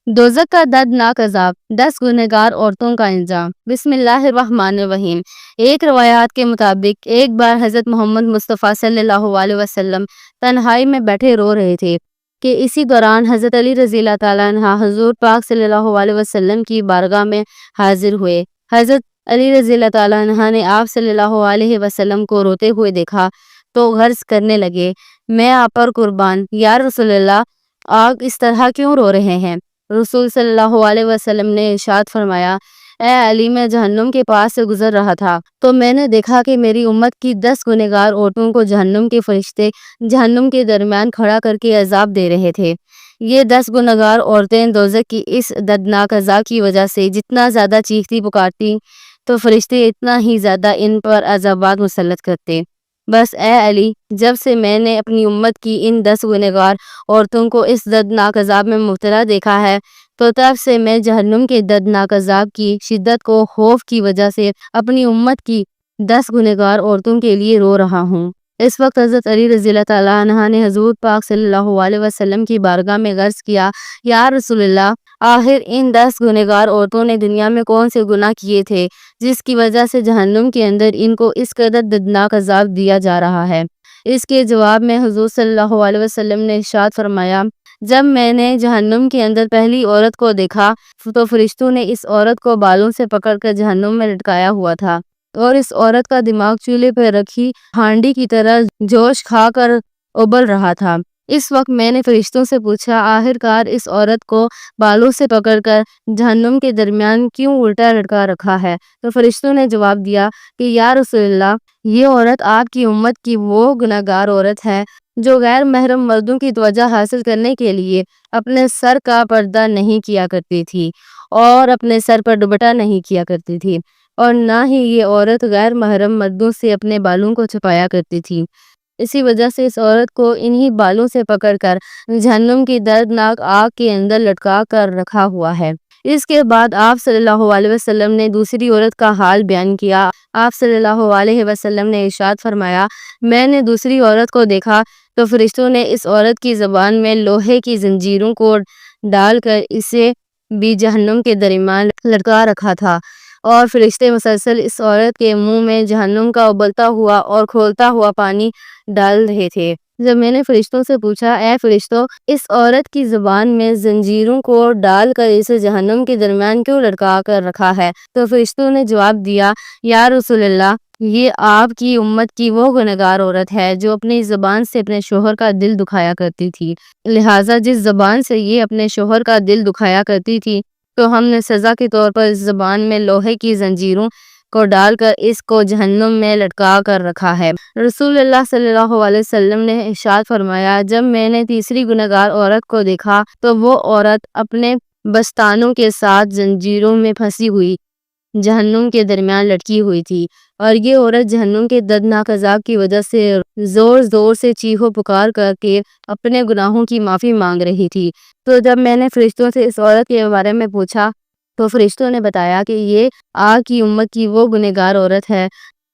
دوزخ کا دردناک عذاب، 10 گنہگار عورتوں کا انجام۔ بسم اللہ الرحمن الرحیم۔ ایک روایات کے مطابق ایک بار حضرت محمد مصطفیٰ صلی اللہ علیہ وسلم تنہائی میں بیٹھے رو رہے تھے کہ اسی دوران حضرت علی رضی اللہ تعالیٰ عنہ حضور پاک صلی اللہ علیہ وسلم کی بارگاہ میں حاضر ہوئے۔ حضرت علی رضی اللہ تعالیٰ عنہ نے آپ صلی اللہ علیہ وسلم کو روتے ہوئے دیکھا تو غرض کرنے لگے، میں آپ پر قربان، یا رسول اللہ، آپ اس طرح کیوں رو رہے ہیں؟ رسول صلی اللہ علیہ وسلم نے ارشاد فرمایا، اے علی، میں جہنم کے پاس سے گزر رہا تھا تو میں نے دیکھا کہ میری امت کی 10 گنہگار عورتوں کو جہنم کے فرشتے جہنم کے درمیان کھڑا کر کے عذاب دے رہے تھے۔ یہ 10 گنہگار عورتیں دوزخ کی اس دردناک عذاب کی وجہ سے جتنا زیادہ چیختی پکارتی تو فرشتے اتنا ہی زیادہ ان پر عذابات مسلط کرتے۔ بس اے علی، جب سے میں نے اپنی امت کی ان 10 گنہگار عورتوں کو اس دردناک عذاب میں مبتلا دیکھا ہے تو تب سے میں جہنم کے دردناک عذاب کی شدت کو خوف کی وجہ سے اپنی امت کی 10 گنہگار عورتوں کے لیے رو رہا ہوں۔ اس وقت حضرت علی رضی اللہ تعالیٰ عنہ نے حضور پاک صلی اللہ علیہ وسلم کی بارگاہ میں عرض کیا، یا رسول اللہ، آخر ان 10 گنہگار عورتوں نے دنیا میں کون سے گناہ کیے تھے جس کی وجہ سے جہنم کے اندر ان کو اس قدر دردناک عذاب دیا جا رہا ہے؟ اس کے جواب میں حضور صلی اللہ علیہ وسلم نے ارشاد فرمایا، جب میں نے جہنم کے اندر پہلی عورت کو دیکھا تو فرشتوں نے اس عورت کو بالوں سے پکڑ کر جہنم میں لٹکایا ہوا تھا اور اس عورت کا دماغ چولہے پہ رکھی ہانڈی کی طرح جوش کھا کر ابل رہا تھا۔ اس وقت میں نے فرشتوں سے پوچھا، آخرکار اس عورت کو بالوں سے پکڑ کر جہنم کے درمیان کیوں الٹا لٹکا رکھا ہے؟ تو فرشتوں نے جواب دیا کہ یا رسول اللہ، یہ عورت آپ کی امت کی وہ گنہگار عورت ہے جو غیر محرم مردوں کی توجہ حاصل کرنے کے لیے اپنے سر کا پردہ نہیں کیا کرتی تھی اور اپنے سر پر دوپٹہ نہیں کیا کرتی تھی، اور نہ ہی یہ عورت غیر محرم مردوں سے اپنے بالوں کو چھپایا کرتی تھی۔ اسی وجہ سے اس عورت کو انہی بالوں سے پکڑ کر جہنم کی دردناک آگ کے اندر لٹکا کر رکھا ہوا ہے۔ اس کے بعد آپ صلی اللہ علیہ وسلم نے دوسری عورت کا حال بیان کیا۔ آپ صلی اللہ علیہ وسلم نے ارشاد فرمایا، میں نے دوسری عورت کو دیکھا تو فرشتوں نے اس عورت کی زبان میں لوہے کی زنجیروں کو ڈال کر اسے بھی جہنم کے درمیان لٹکا رکھا تھا، اور فرشتے مسلسل اس عورت کے منہ میں جہنم کا ابلتا ہوا اور کھولتا ہوا پانی ڈال رہے تھے۔ جب میں نے فرشتوں سے پوچھا، اے فرشتوں، اس عورت کی زبان میں زنجیروں کو ڈال کر اسے جہنم کے درمیان کیوں لٹکا کر رکھا ہے؟ تو فرشتوں نے جواب دیا، یا رسول اللہ، یہ آپ کی امت کی وہ گنہگار عورت ہے جو اپنی زبان سے اپنے شوہر کا دل دکھایا کرتی تھی، لہٰذا جس زبان سے یہ اپنے شوہر کا دل دکھایا کرتی تھی تو ہم نے سزا کے طور پر اس زبان میں لوہے کی زنجیروں کو ڈال کر اس کو جہنم میں لٹکا کر رکھا ہے۔ رسول اللہ صلی اللہ علیہ وسلم نے ارشاد فرمایا، جب میں نے تیسری گنہگار عورت کو دیکھا تو وہ عورت اپنے بستانوں کے ساتھ زنجیروں میں پھنسی ہوئی جہنم کے درمیان لٹکی ہوئی تھی، اور یہ عورت جہنم کے دردناک عذاب کی وجہ سے زور زور سے چیخو پکار کر کے اپنے گناہوں کی معافی مانگ رہی تھی۔ تو جب میں نے فرشتوں سے اس عورت کے بارے میں پوچھا تو فرشتوں نے بتایا کہ یہ آپ کی امت کی وہ گنہگار عورت ہے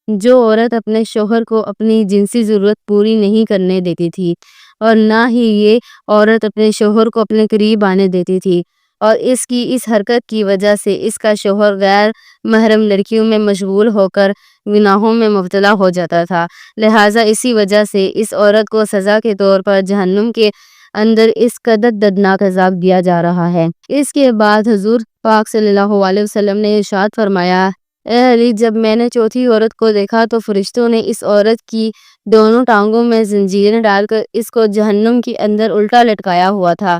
جو عورت اپنے شوہر کو اپنی جنسی ضرورت پوری نہیں کرنے دیتی تھی، اور نہ ہی یہ عورت اپنے شوہر کو اپنے قریب آنے دیتی تھی، اور اس کی اس حرکت کی وجہ سے اس کا شوہر غیر محرم لڑکیوں میں مشغول ہو کر گناہوں میں مبتلا ہو جاتا تھا، لہٰذا اسی وجہ سے اس عورت کو سزا کے طور پر جہنم کے اندر اس قدر دردناک عذاب دیا جا رہا ہے۔ اس کے بعد حضور پاک صلی اللہ علیہ وسلم نے ارشاد فرمایا، اے علی، جب میں نے چوتھی عورت کو دیکھا تو فرشتوں نے اس عورت کی دونوں ٹانگوں میں زنجیریں ڈال کر اس کو جہنم کے اندر الٹا لٹکایا ہوا تھا۔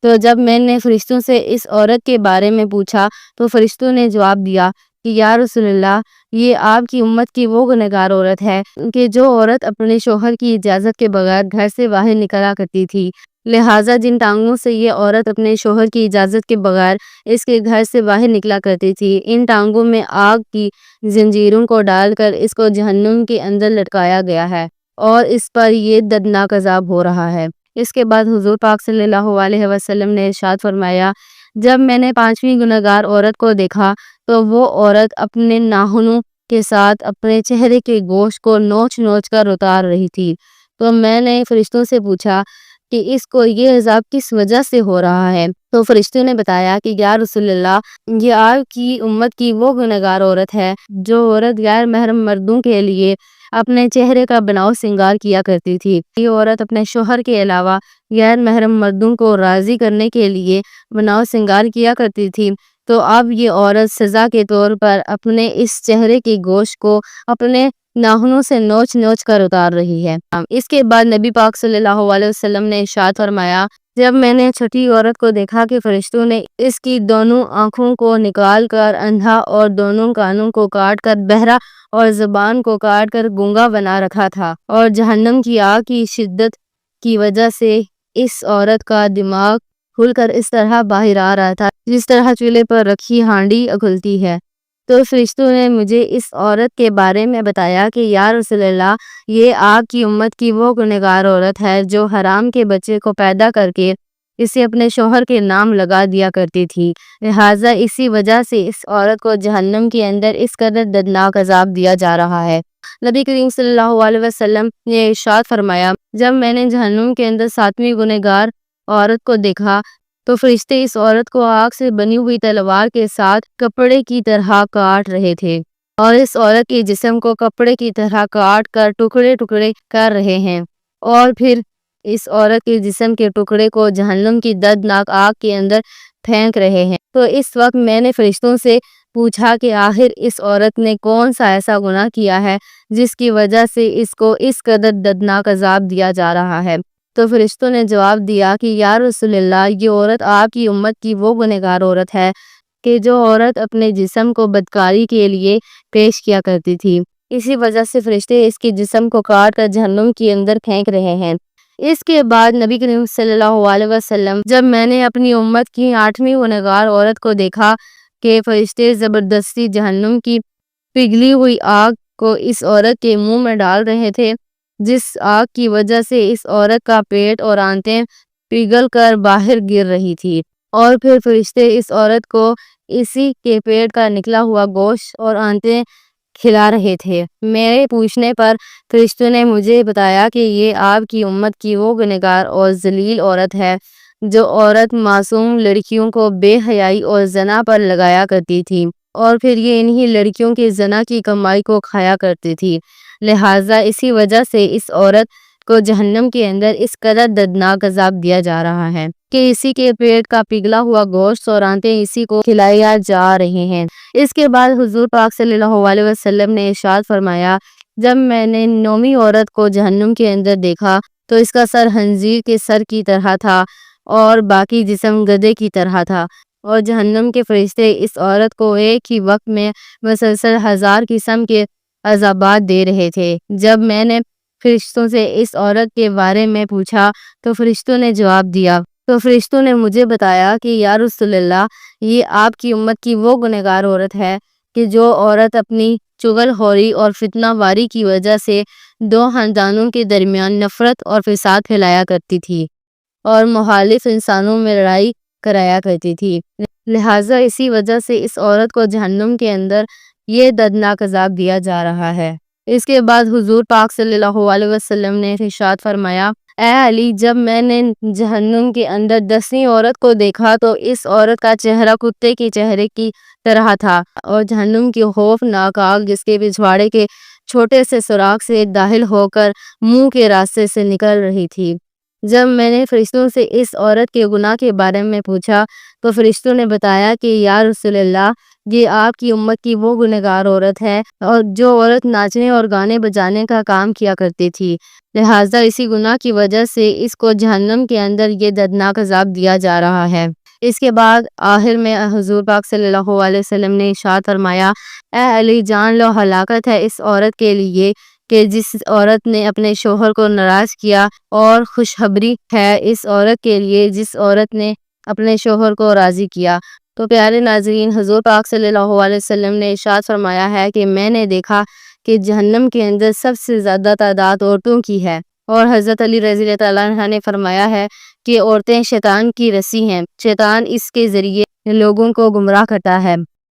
تو جب میں نے فرشتوں سے اس عورت کے بارے میں پوچھا تو فرشتوں نے جواب دیا کہ یا رسول اللہ، یہ آپ کی امت کی وہ گنہگار عورت ہے کہ جو عورت اپنے شوہر کی اجازت کے بغیر گھر سے باہر نکلا کرتی تھی، لہٰذا جن ٹانگوں سے یہ عورت اپنے شوہر کی اجازت کے بغیر اس کے گھر سے باہر نکلا کرتی تھی، ان ٹانگوں میں آگ کی زنجیروں کو ڈال کر اس کو جہنم کے اندر لٹکایا گیا ہے اور اس پر یہ دردناک عذاب ہو رہا ہے۔ اس کے بعد حضور پاک صلی اللہ علیہ وسلم نے ارشاد فرمایا، جب میں نے پانچویں گنہگار عورت کو دیکھا تو وہ عورت اپنے ناخنوں کے ساتھ اپنے چہرے کے گوشت کو نوچ نوچ کر اتار رہی تھی، تو میں نے فرشتوں سے پوچھا کہ اس کو یہ عذاب کس وجہ سے ہو رہا ہے۔ تو فرشتوں نے بتایا کہ یا رسول اللہ، یہ آپ کی امت کی وہ گنہگار عورت ہے جو عورت غیر محرم مردوں کے لیے اپنے چہرے کا بناؤ سنگار کیا کرتی تھی۔ یہ عورت اپنے شوہر کے علاوہ غیر محرم مردوں کو راضی کرنے کے لیے بناؤ سنگار کیا کرتی تھی، تو اب یہ عورت سزا کے طور پر اپنے اس چہرے کی گوشت کو اپنے ناخنوں سے نوچ نوچ کر اتار رہی ہے۔ اس کے بعد نبی پاک صلی اللہ علیہ وسلم نے ارشاد فرمایا، جب میں نے چھٹی عورت کو دیکھا کہ فرشتوں نے اس کی دونوں آنکھوں کو نکال کر اندھا اور دونوں کانوں کو کاٹ کر بہرا اور زبان کو کاٹ کر گونگا بنا رکھا تھا، اور جہنم کی آگ کی شدت کی وجہ سے اس عورت کا دماغ کھل کر اس طرح باہر آ رہا تھا جس طرح چولہے پر رکھی ہانڈی اگلتی ہے، تو فرشتوں نے مجھے اس عورت کے بارے میں بتایا کہ یا رسول اللہ، یہ آپ کی امت کی وہ گنہگار عورت ہے جو حرام کے بچے کو پیدا کر کے اسے اپنے شوہر کے نام لگا دیا کرتی تھی، لہٰذا اسی وجہ سے اس عورت کو جہنم کے اندر اس قدر دردناک عذاب دیا جا رہا ہے۔ نبی کریم صلی اللہ علیہ وسلم نے ارشاد فرمایا، جب میں نے جہنم کے اندر 7ویں گنہگار عورت کو دیکھا تو فرشتے اس عورت کو آگ سے بنی ہوئی تلوار کے ساتھ کپڑے کی طرح کاٹ رہے تھے، اور اس عورت کے جسم کو کپڑے کی طرح کاٹ کر ٹکڑے ٹکڑے کر رہے ہیں، اور پھر اس عورت کے جسم کے ٹکڑے کو جہنم کی دردناک آگ کے اندر پھینک رہے ہیں۔ تو اس وقت میں نے فرشتوں سے پوچھا کہ آخر اس عورت نے کون سا ایسا گناہ کیا ہے جس کی وجہ سے اس کو اس قدر دردناک عذاب دیا جا رہا ہے۔ تو فرشتوں نے جواب دیا کہ یا رسول اللہ، یہ عورت آپ کی امت کی وہ گنہگار عورت ہے کہ جو عورت اپنے جسم کو بدکاری کے لیے پیش کیا کرتی تھی، اسی وجہ سے فرشتے اس کے جسم کو کاٹ کر جہنم کے اندر پھینک رہے ہیں۔ اس کے بعد نبی کریم صلی اللہ علیہ وسلم، جب میں نے اپنی امت کی 8ویں گنہگار عورت کو دیکھا کہ فرشتے زبردستی جہنم کی پگھلی ہوئی آگ کو اس عورت کے منہ میں ڈال رہے تھے، جس آگ کی وجہ سے اس عورت کا پیٹ اور آنتیں پگھل کر باہر گر رہی تھی، اور پھر فرشتے اس عورت کو اسی کے پیٹ کا نکلا ہوا گوشت اور آنتیں کھلا رہے تھے۔ میرے پوچھنے پر فرشتوں نے مجھے بتایا کہ یہ آپ کی امت کی وہ گنہگار اور ذلیل عورت ہے جو عورت معصوم لڑکیوں کو بے حیائی اور زنا پر لگایا کرتی تھی، اور پھر یہ انہی لڑکیوں کے زنا کی کمائی کو کھایا کرتی تھی، لہٰذا اسی وجہ سے اس عورت کو جہنم کے اندر اس قدر دردناک عذاب دیا جا رہا ہے کہ اسی کے پیٹ کا پگھلا ہوا گوشت اور آنتیں اسی کو کھلایا جا رہے ہیں۔ اس کے بعد حضور پاک صلی اللہ علیہ وسلم نے ارشاد فرمایا، جب میں نے 9ویں عورت کو جہنم کے اندر دیکھا تو اس کا سر خنزیر کے سر کی طرح تھا اور باقی جسم گدھے کی طرح تھا، اور جہنم کے فرشتے اس عورت کو ایک ہی وقت میں مسلسل 1000 قسم کے عذابات دے رہے تھے۔ جب میں نے فرشتوں سے اس عورت کے بارے میں پوچھا تو فرشتوں نے جواب دیا، تو فرشتوں نے مجھے بتایا کہ یا رسول اللہ، یہ آپ کی امت کی وہ گنہگار عورت ہے کہ جو عورت اپنی چغل خوری اور فتنہ واری کی وجہ سے 2 خاندانوں کے درمیان نفرت اور فساد پھیلایا کرتی تھی اور مخالف انسانوں میں لڑائی کرایا کرتی تھی، لہٰذا اسی وجہ سے اس عورت کو جہنم کے اندر یہ دردناک عذاب دیا جا رہا ہے۔ اس کے بعد حضور پاک صلی اللہ علیہ وسلم نے ارشاد فرمایا، اے علی، جب میں نے جہنم کے اندر 10ویں عورت کو دیکھا تو اس عورت کا چہرہ کتے کے چہرے کی طرح تھا، اور جہنم کی خوفناک آگ جس کے پچھواڑے کے چھوٹے سے سوراخ سے داخل ہو کر منہ کے راستے سے نکل رہی تھی۔ جب میں نے فرشتوں سے اس عورت کے گناہ کے بارے میں پوچھا تو فرشتوں نے بتایا کہ یا رسول اللہ، یہ آپ کی امت کی وہ گنہگار عورت ہے اور جو عورت ناچنے اور گانے بجانے کا کام کیا کرتی تھی، لہٰذا اسی گناہ کی وجہ سے اس کو جہنم کے اندر یہ دردناک عذاب دیا جا رہا ہے۔ اس کے بعد آخر میں حضور پاک صلی اللہ علیہ وسلم نے ارشاد فرمایا، اے علی، جان لو ہلاکت ہے اس عورت کے لیے کہ جس عورت نے اپنے شوہر کو ناراض کیا، اور خوشخبری ہے اس عورت کے لیے جس عورت نے اپنے شوہر کو راضی کیا۔ تو پیارے ناظرین، حضور پاک صلی اللہ علیہ وسلم نے ارشاد فرمایا ہے کہ میں نے دیکھا کہ جہنم کے اندر سب سے زیادہ تعداد عورتوں کی ہے، اور حضرت علی رضی اللہ تعالیٰ عنہ نے فرمایا ہے کہ عورتیں شیطان کی رسی ہیں، شیطان اس کے ذریعے لوگوں کو گمراہ کرتا ہے۔